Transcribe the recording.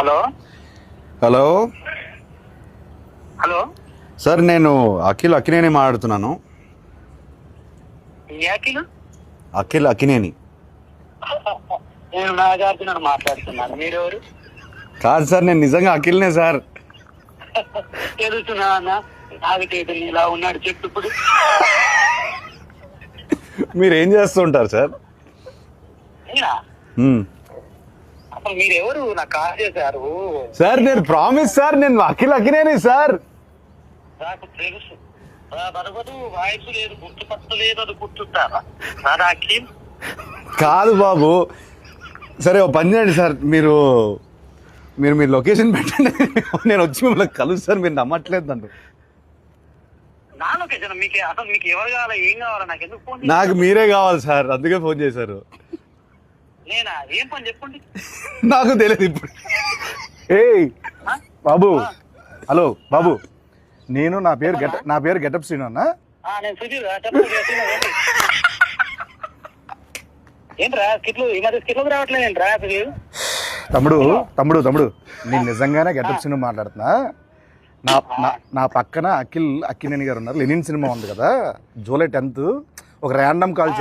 Hello hello hello sir, నేను అఖిలేని మాట్లాడుతున్నాను. ఏ అఖిల్? అఖిలేని నేను నాగార్జున మాట్లాడుతున్నాను. మీరెవరు? కాదు సార్, నేను నిజంగా అఖిల్నే సార్. తెలుస్తున్నా అన్న, నాగచేతులు ఇలా ఉన్నాడు చెట్టు. ఇప్పుడు మీరు ఏం చేస్తుంటారు సార్? నేనా? అసలు మీరెవరు? నాకు కాల్ చేశారు సార్ నేను ప్రామిస్ సార్, నేను అఖిలేని సార్. నాకు తెలుసు. బరబదు వాయిస్ లేదు, గుర్తుపట్టలేదు. అది గుర్తుంటారా సార్? అఖిల్ కాదు బాబు. సరే ఓ పని చేయండి సార్, మీరు మీ లొకేషన్ పెట్టండి, నేను వచ్చి మిమ్మల్ని కలుస్తాను. మీరు నమ్మట్లేదు నన్ను. నా లొకేషన్ మీకు అసలు మీకు ఎవరు కావాలా, ఏం కావాలా? నాకు ఎందుకు ఫోన్? నాకు మీరే కావాలి సార్, అందుకే ఫోన్ చేశారు. నేనా? ఏం పని చెప్పండి. నాకు తెలియదు ఇప్పుడు. ఏయ్ బాబు, హలో బాబు, నేను నా పేరు గెటప్ శ్రీను అన్న. నేను సుధీర్. చెప్పండి. ఏంట్రా స్కిట్లు ఈ మధ్య స్కిట్లు రావట్లేదు ఏంట్రా సుధీర్? తమ్ముడు నేను నిజంగానే గెటప్ శ్రీను మాట్లాడుతున్నా. నా పక్కన అఖిలేని గారు ఉన్నారు. లెనిన్ సినిమా ఉంది కదా, జూలై 10th ఒక ర్యాండమ్ కాల్